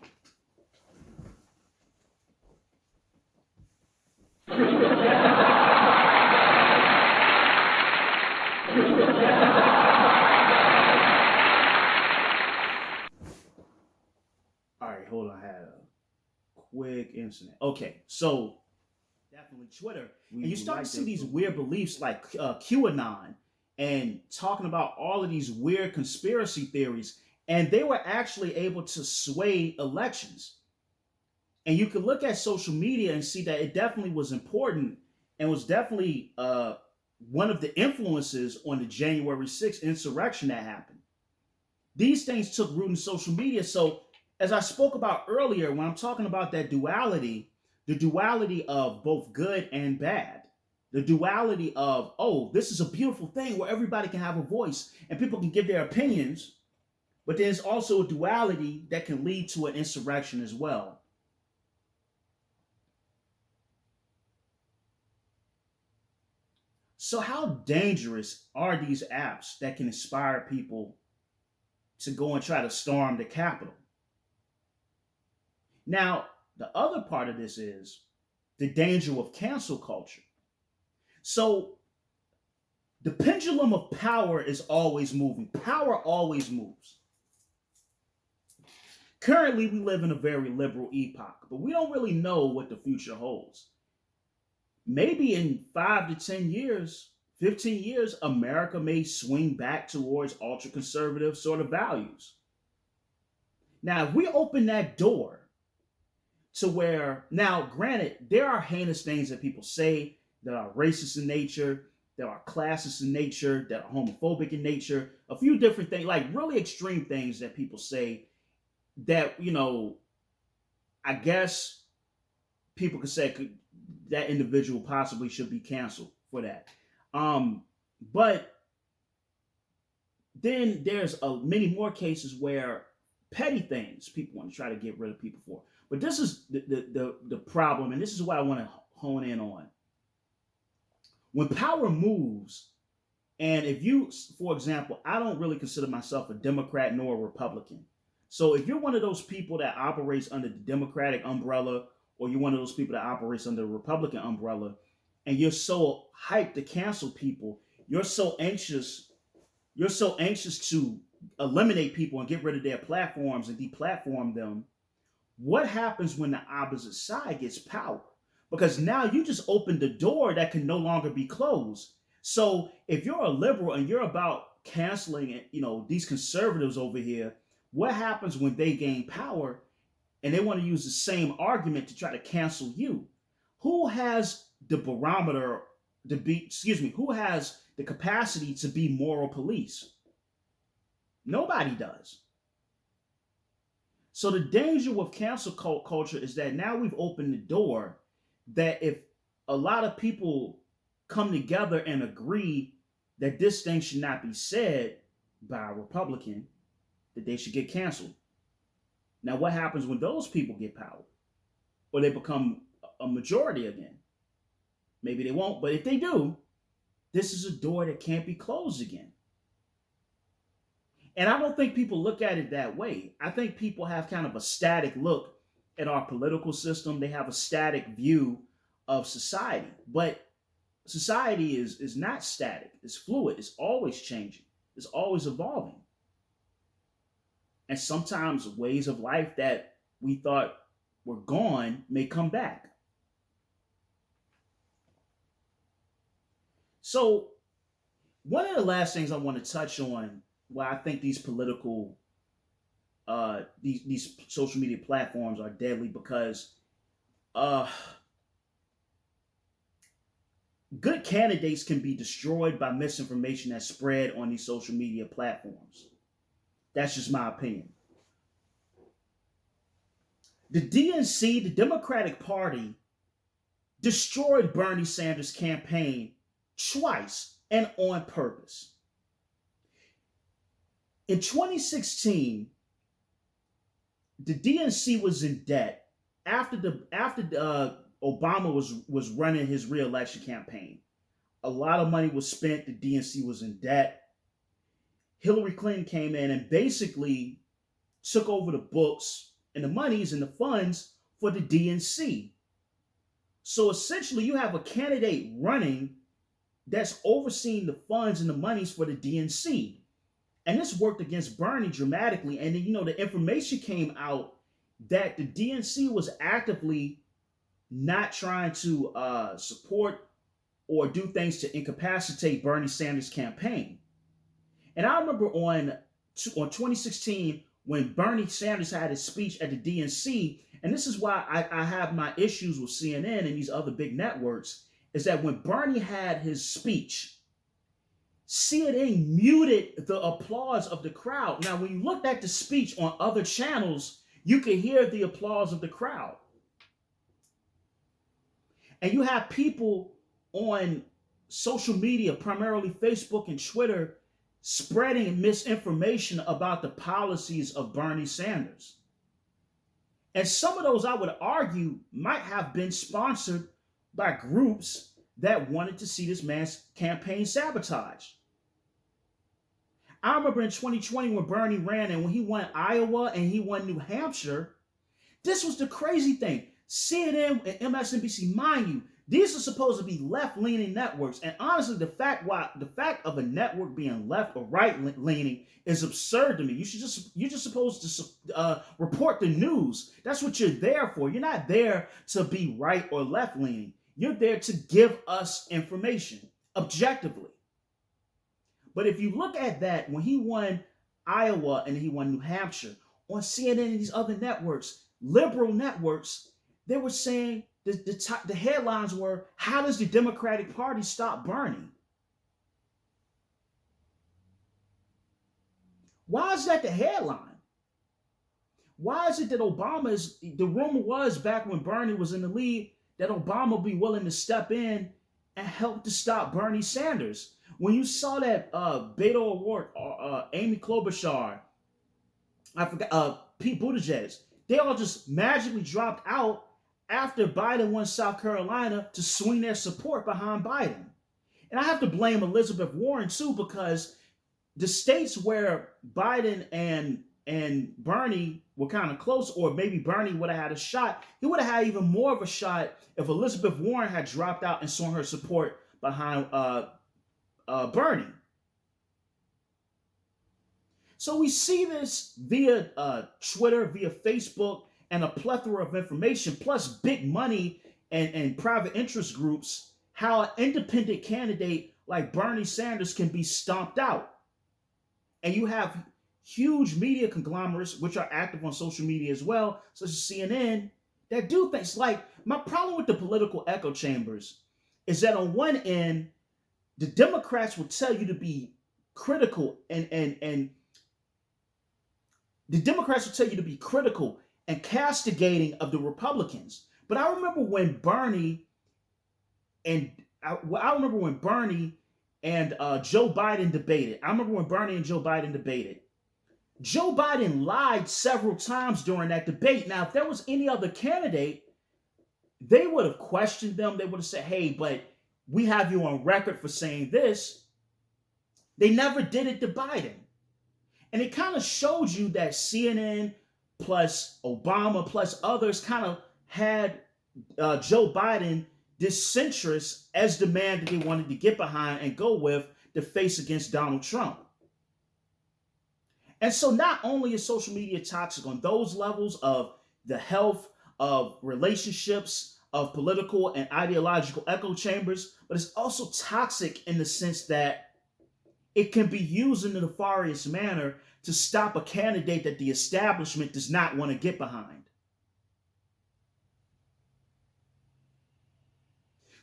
All right, hold on. I had a quick incident. Okay, so definitely Twitter. And you start to see these weird beliefs like QAnon and talking about all of these weird conspiracy theories. And they were actually able to sway elections. And you can look at social media and see that it definitely was important and was definitely one of the influences on the January 6th insurrection that happened. These things took root in social media. So as I spoke about earlier, when I'm talking about that duality, the duality of both good and bad, the duality of, oh, this is a beautiful thing where everybody can have a voice and people can give their opinions, but there's also a duality that can lead to an insurrection as well. So how dangerous are these apps that can inspire people to go and try to storm the Capitol? Now, the other part of this is the danger of cancel culture. So the pendulum of power is always moving. Power always moves. Currently, we live in a very liberal epoch, but we don't really know what the future holds. Maybe in 5 to 10 years, 15 years, America may swing back towards ultra-conservative sort of values. Now, if we open that door to where, now granted, there are heinous things that people say that are racist in nature, that are classist in nature, that are homophobic in nature, a few different things, like really extreme things that people say that, I guess people could say that individual possibly should be canceled for that. But then there's many more cases where petty things people want to try to get rid of people for. But this is the problem, and this is what I want to hone in on. When power moves, and if you, for example, I don't really consider myself a Democrat nor a Republican. So if you're one of those people that operates under the Democratic umbrella, or you're one of those people that operates under the Republican umbrella, and you're so hyped to cancel people, you're so anxious, you're so anxious to eliminate people and get rid of their platforms and deplatform them, what happens when the opposite side gets power? Because now you just opened the door that can no longer be closed. So if you're a liberal and you're about canceling, these conservatives over here, what happens when they gain power and they want to use the same argument to try to cancel you? Who has the barometer to be, who has the capacity to be moral police? Nobody does. So the danger with cancel culture is that now we've opened the door that if a lot of people come together and agree that this thing should not be said by a Republican, that they should get canceled. Now, what happens when those people get power? Or they become a majority again? Maybe they won't, but if they do, this is a door that can't be closed again. And I don't think people look at it that way. I think people have kind of a static look at our political system. They have a static view of society. But society is not static. It's fluid. It's always changing. It's always evolving. And sometimes ways of life that we thought were gone may come back. So one of the last things I want to touch on, why I think these political, these social media platforms are deadly, because good candidates can be destroyed by misinformation that's spread on these social media platforms. That's just my opinion. The DNC, the Democratic Party, destroyed Bernie Sanders' campaign twice and on purpose. In 2016, the DNC was in debt after Obama was running his re-election campaign. A lot of money was spent. The DNC was in debt. Hillary Clinton came in and basically took over the books and the monies and the funds for the DNC. So essentially, you have a candidate running that's overseeing the funds and the monies for the DNC. And this worked against Bernie dramatically. And then, the information came out that the DNC was actively not trying to support or do things to incapacitate Bernie Sanders' campaign. And I remember on 2016, when Bernie Sanders had his speech at the DNC, and this is why I have my issues with CNN and these other big networks, is that when Bernie had his speech, CNN muted the applause of the crowd. Now, when you looked at the speech on other channels, you could hear the applause of the crowd. And you have people on social media, primarily Facebook and Twitter, spreading misinformation about the policies of Bernie Sanders. And some of those, I would argue, might have been sponsored by groups that wanted to see this man's campaign sabotaged. I remember in 2020 when Bernie ran and when he won Iowa and he won New Hampshire, this was the crazy thing. CNN and MSNBC, mind you, these are supposed to be left-leaning networks. And honestly, the fact of a network being left or right-leaning is absurd to me. You're just supposed to report the news. That's what you're there for. You're not there to be right or left-leaning. You're there to give us information objectively. But if you look at that, when he won Iowa and he won New Hampshire, on CNN and these other networks, liberal networks, they were saying, the headlines were, how does the Democratic Party stop Bernie? Why is that the headline? Why is it that the rumor was back when Bernie was in the lead, that Obama would be willing to step in and help to stop Bernie Sanders? When you saw that Beto O'Rourke, Amy Klobuchar, I forgot, Pete Buttigieg, they all just magically dropped out after Biden won South Carolina to swing their support behind Biden. And I have to blame Elizabeth Warren too, because the states where Biden and and Bernie were kind of close, or maybe Bernie would have had a shot. He would have had even more of a shot if Elizabeth Warren had dropped out and shown her support behind Bernie. So we see this via Twitter, via Facebook, and a plethora of information, plus big money and private interest groups, how an independent candidate like Bernie Sanders can be stomped out. And you have huge media conglomerates, which are active on social media as well, such as CNN, that do things. Like, my problem with the political echo chambers is that on one end, the Democrats will tell you to be critical and the Democrats will tell you to be critical and castigating of the Republicans. But I remember when Bernie and Joe Biden debated. Joe Biden lied several times during that debate. Now, if there was any other candidate, they would have questioned them. They would have said, hey, but we have you on record for saying this. They never did it to Biden. And it kind of showed you that CNN plus Obama plus others kind of had Joe Biden, this centrist, as the man that they wanted to get behind and go with to face against Donald Trump. And so not only is social media toxic on those levels of the health of relationships, of political and ideological echo chambers, but it's also toxic in the sense that it can be used in a nefarious manner to stop a candidate that the establishment does not want to get behind.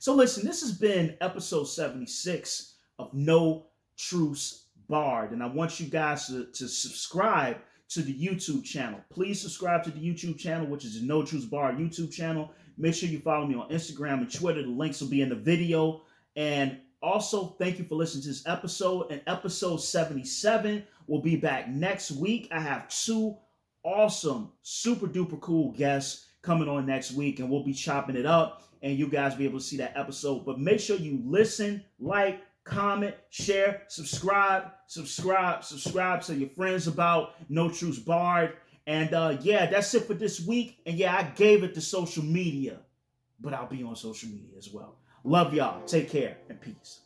So listen, this has been episode 76 of No Truce Barred, and I want you guys to subscribe to the YouTube channel. Please subscribe to the YouTube channel, which is the No Truce Barred YouTube channel. Make sure you follow me on Instagram and Twitter. The links will be in the video. And also, thank you for listening to this episode. And episode 77 will be back next week. I have two awesome, super duper cool guests coming on next week, and we'll be chopping it up, and you guys will be able to see that episode. But make sure you listen, like, comment, share, subscribe to your friends about No Truce Barred. And yeah, that's it for this week. And yeah, I gave it to social media, but I'll be on social media as well. Love y'all. Take care and peace.